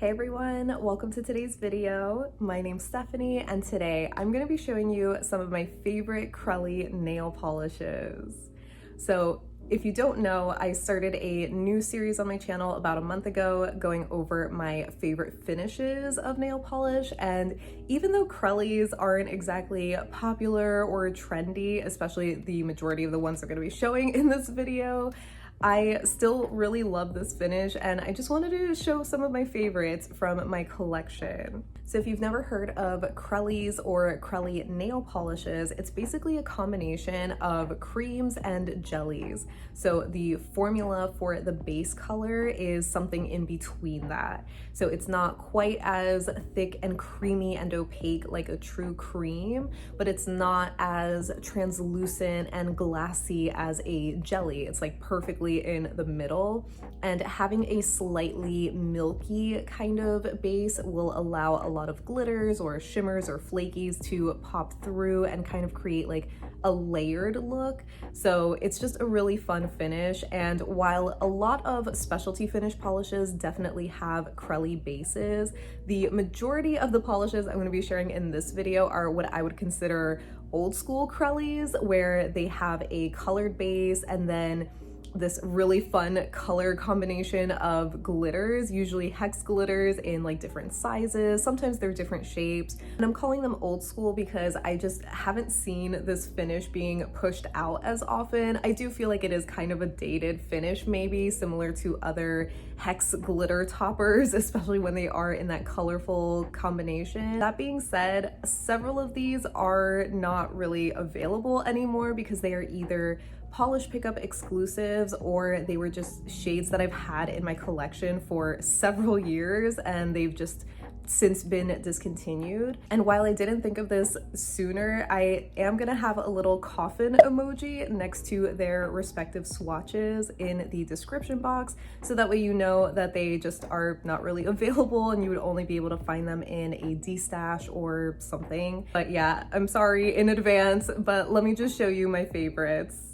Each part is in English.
Hey everyone, welcome to today's video. My name's Stephanie and today I'm going to be showing you some of my favorite Crelly nail polishes. So if you don't know, I started a new series on my channel about a month ago going over my favorite finishes of nail polish, and even though Crellies aren't exactly popular or trendy, especially the majority of the ones I'm going to be showing in this video, I still really love this finish and I just wanted to show some of my favorites from my collection. So if you've never heard of Crellies or Crelly nail polishes, it's basically a combination of creams and jellies. So the formula for the base color is something in between that. So it's not quite as thick and creamy and opaque like a true cream, but it's not as translucent and glassy as a jelly. It's like perfectly in the middle, and having a slightly milky kind of base will allow a lot of glitters or shimmers or flakies to pop through and kind of create like a layered look. So it's just a really fun finish, and while a lot of specialty finish polishes definitely have Crelly bases, the majority of the polishes I'm going to be sharing in this video are what I would consider old school Crellies, where they have a colored base and then this really fun color combination of glitters, usually hex glitters in like different sizes. Sometimes they're different shapes. And I'm calling them old school because I just haven't seen this finish being pushed out as often. I do feel like it is kind of a dated finish, maybe similar to other hex glitter toppers, especially when they are in that colorful combination. That being said, several of these are not really available anymore because they are either polish pickup exclusives or they were just shades that I've had in my collection for several years and they've just since been discontinued. And while I didn't think of this sooner, I am gonna have a little coffin emoji next to their respective swatches in the description box, so that way you know that they just are not really available and you would only be able to find them in a D-stash or something. But yeah, I'm sorry in advance, but let me just show you my favorites.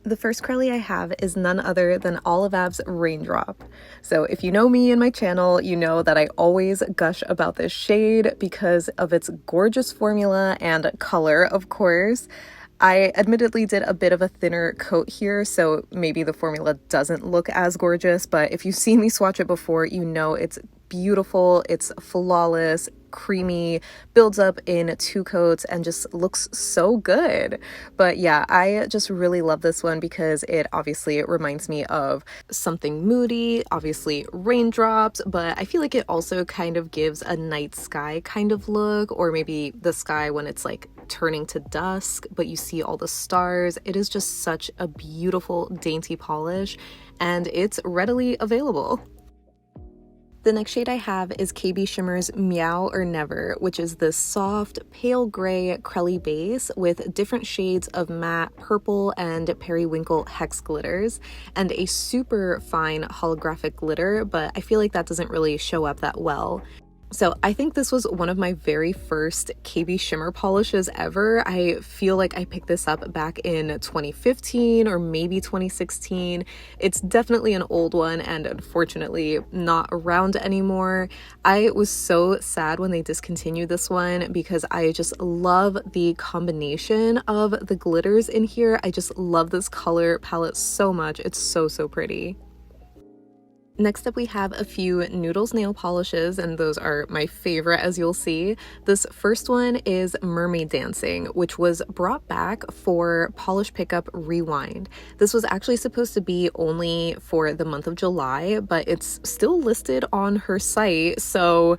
The first Crelly I have is none other than Ave Raindrop. So if you know me and my channel, you know that I always gush about this shade because of its gorgeous formula and color, of course. I admittedly did a bit of a thinner coat here, so maybe the formula doesn't look as gorgeous, but if you've seen me swatch it before, you know it's beautiful, it's flawless, creamy, builds up in 2 coats and just looks so good. But yeah, I just really love this one because it obviously reminds me of something moody, obviously raindrops, but I feel like it also kind of gives a night sky kind of look, or maybe the sky when it's like turning to dusk but you see all the stars. It is just such a beautiful dainty polish and it's readily available. The next shade I have is KBShimmer's Meow or Never, which is this soft, pale gray Crelly base with different shades of matte purple and periwinkle hex glitters, and a super fine holographic glitter, but I feel like that doesn't really show up that well. So I think this was one of my very first KBShimmer polishes ever. I feel like I picked this up back in 2015 or maybe 2016. It's definitely an old one and unfortunately not around anymore. I was so sad when they discontinued this one because I just love the combination of the glitters in here. I just love this color palette so much. It's so pretty. Next up, we have a few Noodles nail polishes, and those are my favorite, as you'll see. This first one is Mermaid Dancing, which was brought back for Polish Pickup Rewind. This was actually supposed to be only for the month of July, but it's still listed on her site, so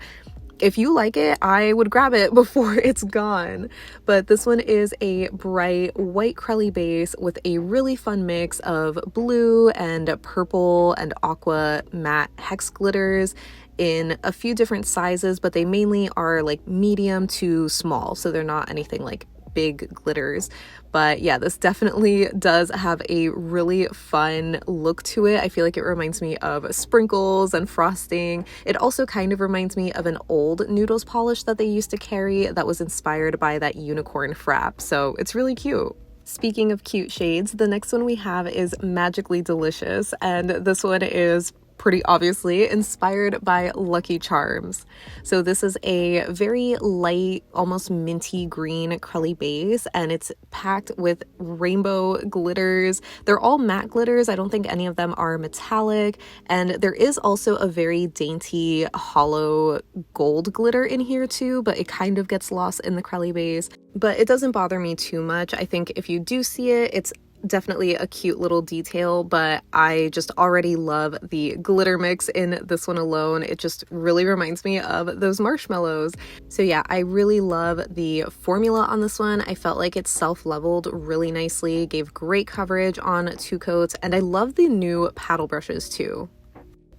if you like it, I would grab it before it's gone. But this one is a bright white Crelly base with a really fun mix of blue and purple and aqua matte hex glitters in a few different sizes, but they mainly are like medium to small, so they're not anything like big glitters. But yeah, this definitely does have a really fun look to it. I feel like it reminds me of sprinkles and frosting. It also kind of reminds me of an old Noodles polish that they used to carry that was inspired by that unicorn frap, so it's really cute. Speaking of cute shades, the next one we have is Magically Delicious, and this one is pretty obviously inspired by Lucky Charms. So this is a very light, almost minty green Crelly base, and it's packed with rainbow glitters. They're all matte glitters. I don't think any of them are metallic, and there is also a very dainty hollow gold glitter in here too, but it kind of gets lost in the Crelly base. But it doesn't bother me too much. I think if you do see it, it's definitely a cute little detail, but I just already love the glitter mix in this one alone. It just really reminds me of those marshmallows. So yeah, I really love the formula on this one. I felt like it self-leveled really nicely, gave great coverage on 2 coats, and I love the new paddle brushes too.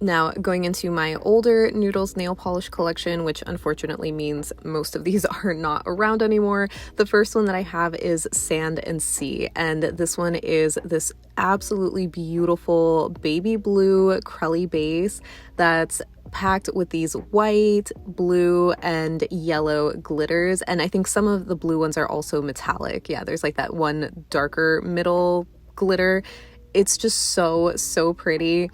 Now, going into my older Noodles nail polish collection, which unfortunately means most of these are not around anymore, the first one that I have is Sand and Sea, and this one is this absolutely beautiful baby blue Crelly base that's packed with these white, blue, and yellow glitters, and I think some of the blue ones are also metallic. Yeah, there's like that one darker middle glitter. It's just so pretty.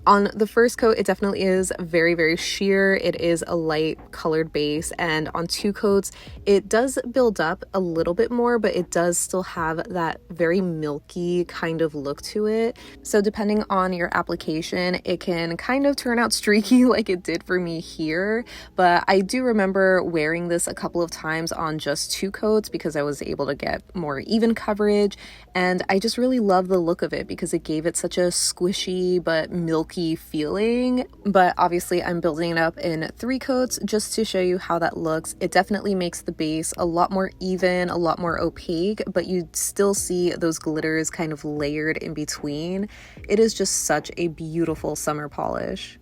On the first coat, it definitely is very, very sheer. It is a light colored base, and on 2 coats, it does build up a little bit more, but it does still have that very milky kind of look to it. So depending on your application, it can kind of turn out streaky like it did for me here, but I do remember wearing this a couple of times on just 2 coats because I was able to get more even coverage, and I just really love the look of it because it gave it such a squishy but milky feeling. But obviously I'm building it up in 3 coats just to show you how that looks. It definitely makes the base a lot more even, a lot more opaque, but you still see those glitters kind of layered in between. It is just such a beautiful summer polish.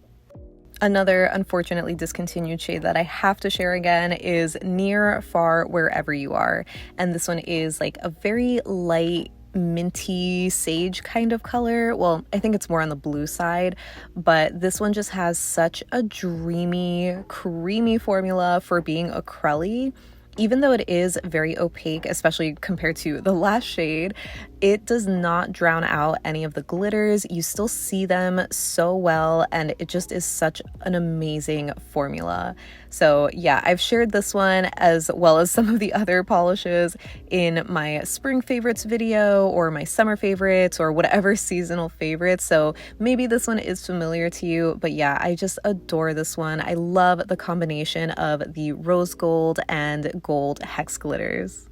Another unfortunately discontinued shade that I have to share again is Near, Far, Wherever You Are, and this one is like a very light minty sage kind of color. Well, I think it's more on the blue side, but this one just has such a dreamy, creamy formula for being a Crelly. Even though it is very opaque, especially compared to the last shade, it does not drown out any of the glitters. You still see them so well, and it just is such an amazing formula. So yeah, I've shared this one as well as some of the other polishes in my spring favorites video or my summer favorites or whatever seasonal favorites. So maybe this one is familiar to you, but yeah, I just adore this one. I love the combination of the rose gold and gold hex glitters.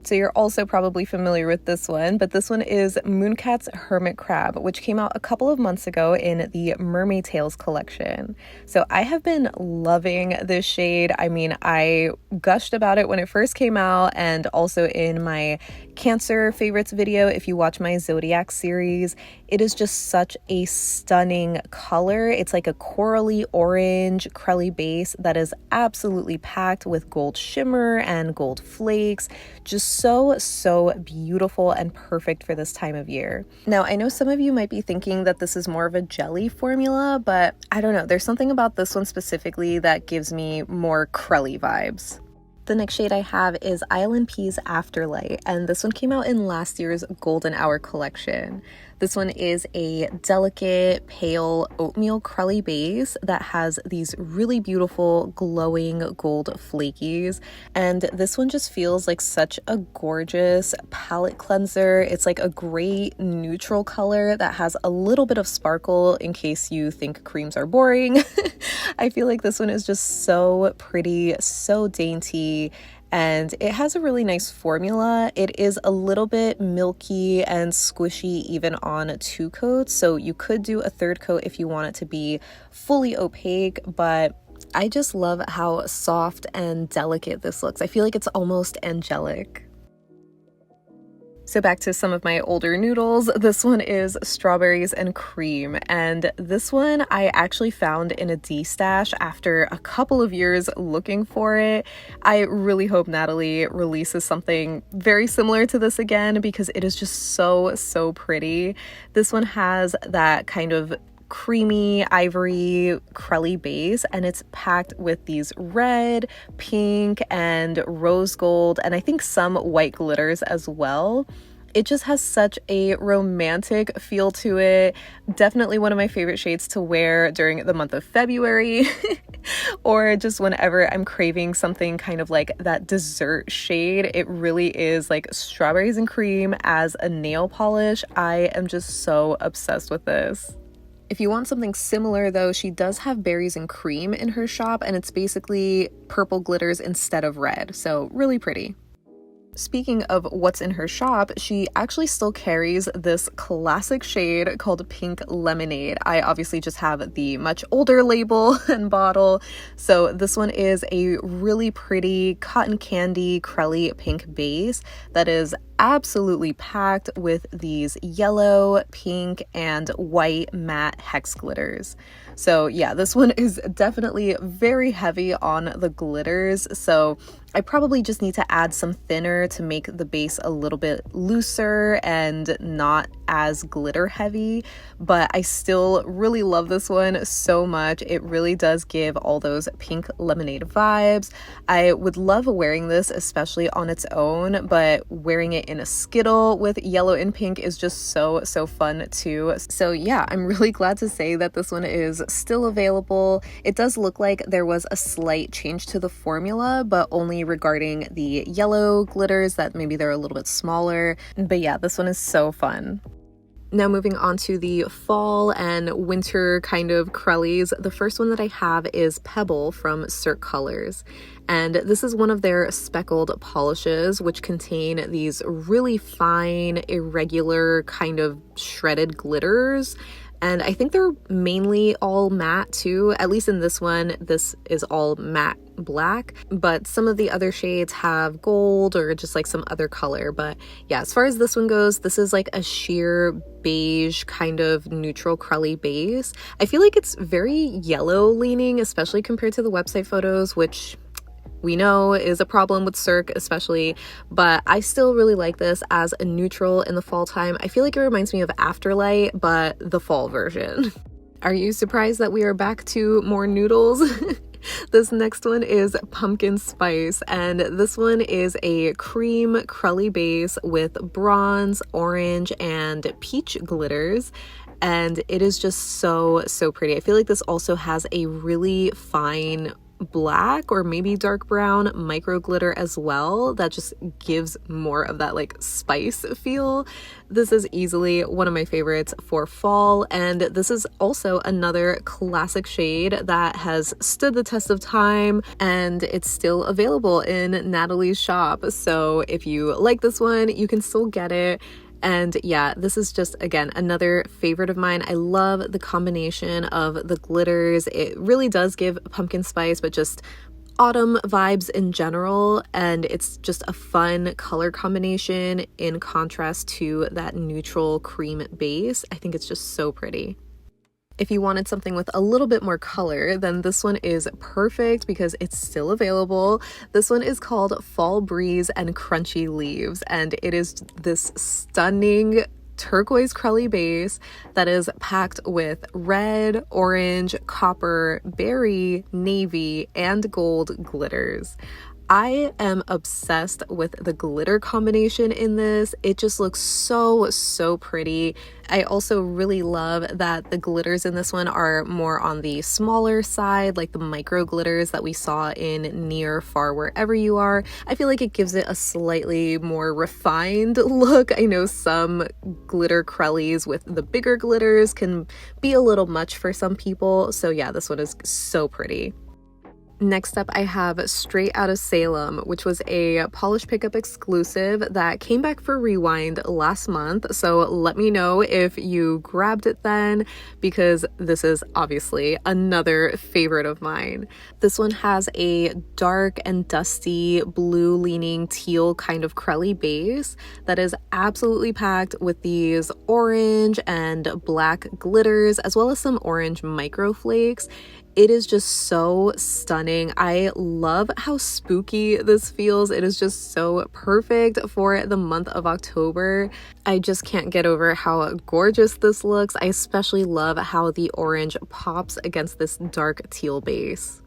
So you're also probably familiar with this one, but this one is Mooncat's Hermit Crab, which came out a couple of months ago in the Mermaid Tales collection. So I have been loving this shade. I mean, I gushed about it when it first came out, and also in my Cancer favorites video, if you watch my Zodiac series. It is just such a stunning color. It's like a corally orange Crelly base that is absolutely packed with gold shimmer and gold flakes. Just so beautiful and perfect for this time of year. Now, I know some of you might be thinking that this is more of a jelly formula, but I don't know. There's something about this one specifically that gives me more Crelly vibes. The next shade I have is ILNP's Afterlight, and this one came out in last year's Golden Hour collection. This one is a delicate, pale oatmeal Crelly base that has these really beautiful glowing gold flakies, and this one just feels like such a gorgeous palette cleanser. It's like a great neutral color that has a little bit of sparkle in case you think creams are boring. I feel like this one is just so pretty, so dainty, and it has a really nice formula. It is a little bit milky and squishy even on 2 coats, so you could do a 3rd coat if you want it to be fully opaque, but I just love how soft and delicate this looks. I feel like it's almost angelic. So back to some of my older Noodles. This one is Strawberries and Cream, and this one I actually found in a D-stash after a couple of years looking for it. I really hope Natalie releases something very similar to this again because it is just so pretty. This one has that kind of creamy ivory Crelly base, and it's packed with these red, pink, and rose gold, and I think some white glitters as well. It just has such a romantic feel to it. Definitely one of my favorite shades to wear during the month of February or just whenever I'm craving something kind of like that dessert shade. It really is like strawberries and cream as a nail polish. I am just so obsessed with this. If you want something similar though, she does have berries and cream in her shop, and it's basically purple glitters instead of red. So really pretty. Speaking of what's in her shop, she actually still carries this classic shade called Pink Lemonade. I obviously just have the much older label and bottle. So this one is a really pretty cotton candy Crelly pink base that is absolutely packed with these yellow, pink, and white matte hex glitters. So yeah, this one is definitely very heavy on the glitters. So I probably just need to add some thinner to make the base a little bit looser and not as glitter heavy, but I still really love this one so much. It really does give all those Pink Lemonade vibes. I would love wearing this, especially on its own, but wearing it in a Skittle with yellow and pink is just so fun too. So yeah, I'm really glad to say that this one is still available. It does look like there was a slight change to the formula, but only regarding the yellow glitters, that maybe they're a little bit smaller. But yeah, this one is so fun. Now moving on to the fall and winter kind of Crellies. The first one that I have is Pebble from Cirque Colors. And this is one of their speckled polishes, which contain these really fine, irregular kind of shredded glitters. And I think they're mainly all matte too. At least in this one, this is all matte black, but some of the other shades have gold or just like some other color. But yeah, as far as this one goes, this is like a sheer beige kind of neutral Crelly base. I feel like it's very yellow leaning, especially compared to the website photos, which we know is a problem with Cirque especially, but I still really like this as a neutral in the fall time. I feel like it reminds me of Afterlight, but the fall version. Are you surprised that we are back to more Noodles? This next one is Pumpkin Spice, and this one is a cream Crelly base with bronze, orange, and peach glitters. And it is just so pretty. I feel like this also has a really fine black or maybe dark brown micro glitter as well that just gives more of that like spice feel. This is easily one of my favorites for fall, and this is also another classic shade that has stood the test of time, and it's still available in Natalie's shop. So if you like this one, you can still get it. And yeah, this is just, again, another favorite of mine. I love the combination of the glitters. It really does give pumpkin spice, but just autumn vibes in general. And it's just a fun color combination in contrast to that neutral cream base. I think it's just so pretty. If you wanted something with a little bit more color, then this one is perfect because it's still available. This one is called Fall Breeze and Crunchy Leaves, and it is this stunning turquoise Crelly base that is packed with red, orange, copper, berry, navy, and gold glitters. I am obsessed with the glitter combination in this. It just looks so pretty. I also really love that the glitters in this one are more on the smaller side, like the micro glitters that we saw in Near, Far, Wherever You Are. I feel like it gives it a slightly more refined look. I know some glitter Crellies with the bigger glitters can be a little much for some people. So yeah, this one is so pretty. Next up, I have Straight Outta Salem, which was a polish pickup exclusive that came back for Rewind last month. So let me know if you grabbed it then, because this is obviously another favorite of mine. This one has a dark and dusty blue leaning teal kind of Crelly base that is absolutely packed with these orange and black glitters, as well as some orange micro flakes. It is just so stunning. I love how spooky this feels. It is just so perfect for the month of October. I just can't get over how gorgeous this looks. I especially love how the orange pops against this dark teal base.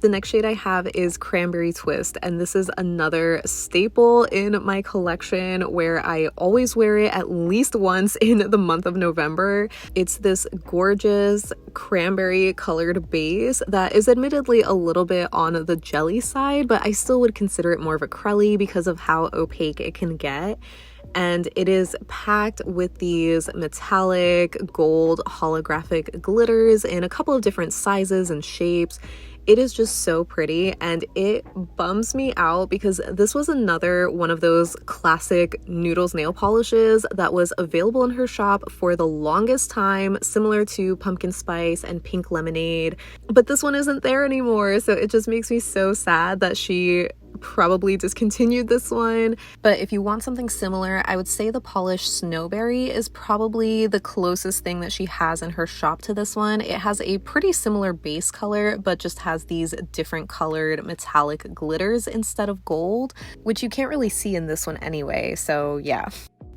The next shade I have is Cranberry Twist, and this is another staple in my collection where I always wear it at least once in the month of November. It's this gorgeous cranberry colored base that is admittedly a little bit on the jelly side, but I still would consider it more of a Crelly because of how opaque it can get. And it is packed with these metallic gold holographic glitters in a couple of different sizes and shapes. It is just so pretty, and it bums me out because this was another one of those classic Noodles nail polishes that was available in her shop for the longest time, similar to Pumpkin Spice and Pink Lemonade, but this one isn't there anymore, so it just makes me so sad that she probably discontinued this one. But if you want something similar, I would say the polish Snowberry is probably the closest thing that she has in her shop to this one. It has a pretty similar base color, but just has these different colored metallic glitters instead of gold, which you can't really see in this one anyway, so yeah.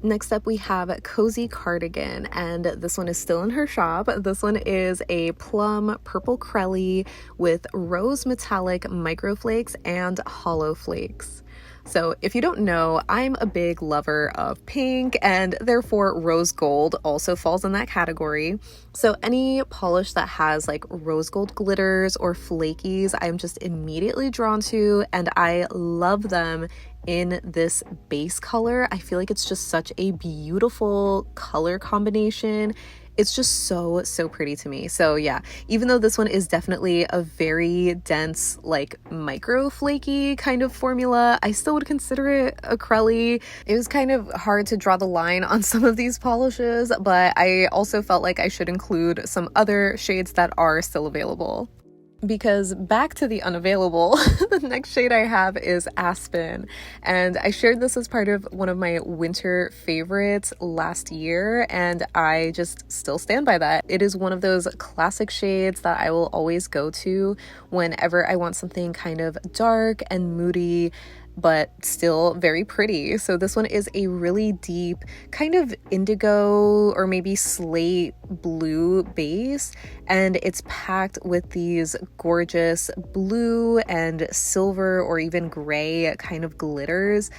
Next up we have Cozy Cardigan, and this one is still in her shop. This one is a plum purple Crelly with rose metallic microflakes and hollow flakes. So if you don't know, I'm a big lover of pink, and therefore rose gold also falls in that category. So any polish that has like rose gold glitters or flakies, I'm just immediately drawn to, and I love them in this base color. I feel like it's just such a beautiful color combination. It's just so pretty to me. So yeah, even though this one is definitely a very dense, like micro flaky kind of formula, I still would consider it a Crelly. It was kind of hard to draw the line on some of these polishes, but I also felt like I should include some other shades that are still available. Because back to the unavailable, the next shade I have is Aspen, and I shared this as part of one of my winter favorites last year, and I just still stand by that. It is one of those classic shades that I will always go to whenever I want something kind of dark and moody, but still very pretty. So this one is a really deep kind of indigo or maybe slate blue base, and it's packed with these gorgeous blue and silver or even gray kind of glitters.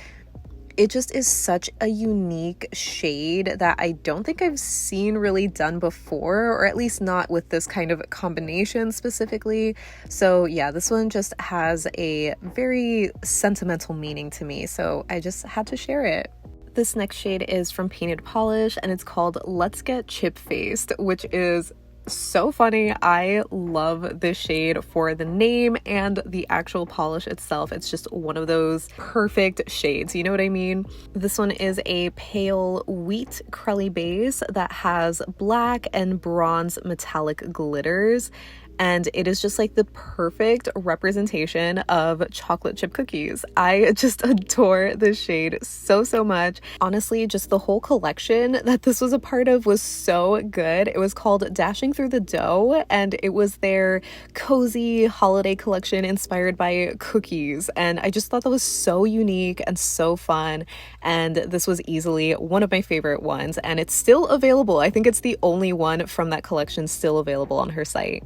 It just is such a unique shade that I don't think I've seen really done before, or at least not with this kind of combination specifically. So yeah, this one just has a very sentimental meaning to me, so I just had to share it. This next shade is from Painted Polish, and it's called Let's Get Chip Faced, which is so funny. I love this shade for the name and the actual polish itself. It's just one of those perfect shades, you know what I mean? This one is a pale wheat Crelly base that has black and bronze metallic glitters, and it is just like the perfect representation of chocolate chip cookies. I just adore this shade so much. Honestly, just the whole collection that this was a part of was so good. It was called Dashing Through the Dough, and it was their cozy holiday collection inspired by cookies, and I just thought that was so unique and so fun, and this was easily one of my favorite ones, and it's still available. I think it's the only one from that collection still available on her site.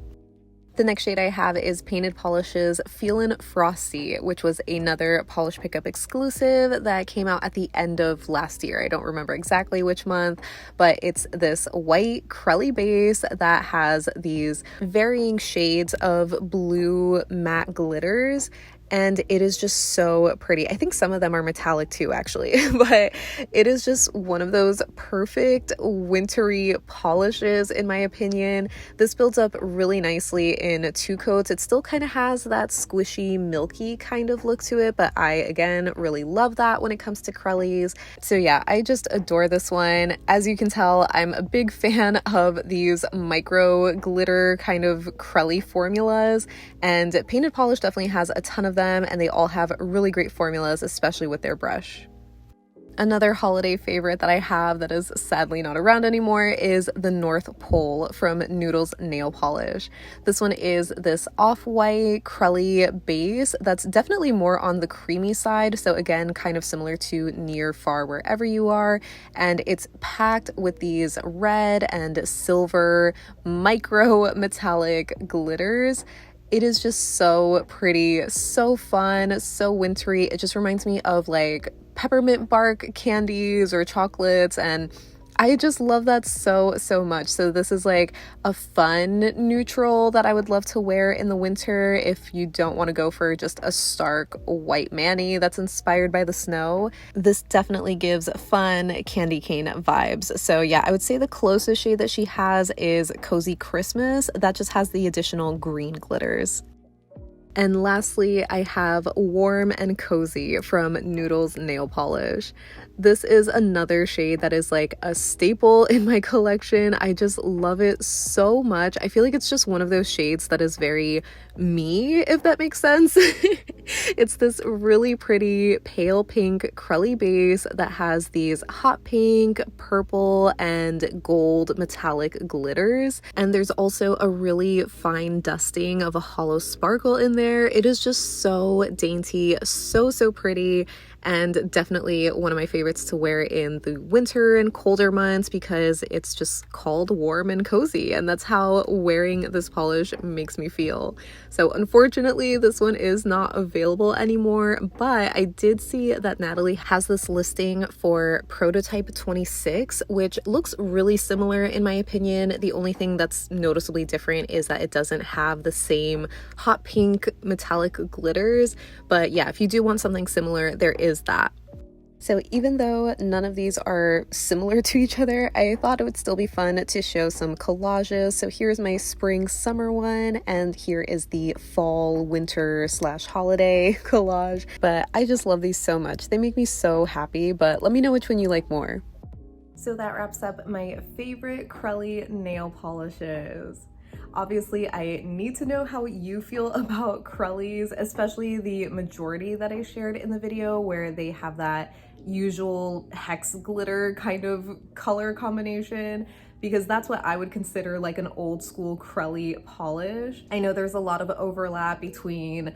The next shade I have is Painted Polish's Feelin Frosty, which was another Polish Pickup exclusive that came out at the end of last year. I don't remember exactly which month, but it's this white Crelly base that has these varying shades of blue matte glitters, and it is just so pretty. I think some of them are metallic too, actually, but it is just one of those perfect wintry polishes in my opinion. This builds up really nicely in two coats. It still kind of has that squishy, milky kind of look to it, but I, again, really love that when it comes to Crellies. So yeah, I just adore this one. As you can tell, I'm a big fan of these micro glitter kind of Crelly formulas, and Painted Polish definitely has a ton of them, and they all have really great formulas, especially with their brush. Another holiday favorite that I have that is sadly not around anymore is the North Pole from Noodles nail polish. This one is this off-white Crelly base that's definitely more on the creamy side, so again, kind of similar to Near Far Wherever You Are, and it's packed with these red and silver micro metallic glitters. It is just so pretty, so fun, so wintry. It just reminds me of like peppermint bark candies or chocolates, and I just love that so, so much. So this is like a fun neutral that I would love to wear in the winter if you don't want to go for just a stark white mani that's inspired by the snow. This definitely gives fun candy cane vibes. So yeah, I would say the closest shade that she has is Cozy Christmas. That just has the additional green glitters. And lastly, I have Warm and Cozy from Noodles nail polish. This is another shade that is like a staple in my collection. I just love it so much. I feel like it's just one of those shades that is very me, if that makes sense. It's this really pretty pale pink Crelly base that has these hot pink, purple, and gold metallic glitters. And there's also a really fine dusting of a hollow sparkle in there. It is just so dainty, so, so pretty, and definitely one of my favorites to wear in the winter and colder months because it's just called warm and cozy, and that's how wearing this polish makes me feel. So unfortunately, this one is not available anymore, but I did see that Natalie has this listing for prototype 26, which looks really similar in my opinion. The only thing that's noticeably different is that it doesn't have the same hot pink metallic glitters, but yeah, if you do want something similar, there is that. So even though none of these are similar to each other, I thought it would still be fun to show some collages. So here's my spring summer one, and here is the fall winter / holiday collage. But I just love these so much. They make me so happy, but let me know which one you like more. So that wraps up my favorite Crelly nail polishes. Obviously, I need to know how you feel about Crellies, especially the majority that I shared in the video where they have that usual hex glitter kind of color combination, because that's what I would consider like an old school Crelly polish. I know there's a lot of overlap between,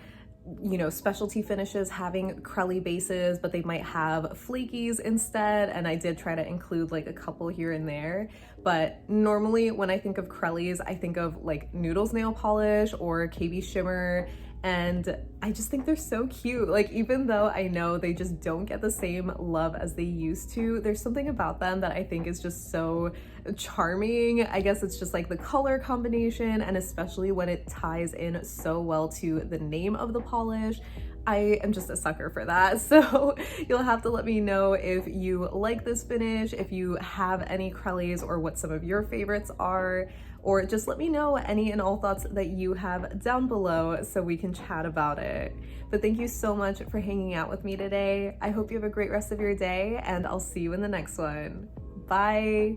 you know, specialty finishes having Crelly bases, but they might have flakies instead, and I did try to include like a couple here and there. But normally when I think of Crellies, I think of like Noodles nail polish or KBShimmer, and I just think they're so cute. Like, even though I know they just don't get the same love as they used to, there's something about them that I think is just so charming. I guess it's just like the color combination, and especially when it ties in so well to the name of the polish. I am just a sucker for that. So you'll have to let me know if you like this finish, if you have any Crellies, or what some of your favorites are, or just let me know any and all thoughts that you have down below so we can chat about it. But thank you so much for hanging out with me today. I hope you have a great rest of your day, and I'll see you in the next one. Bye.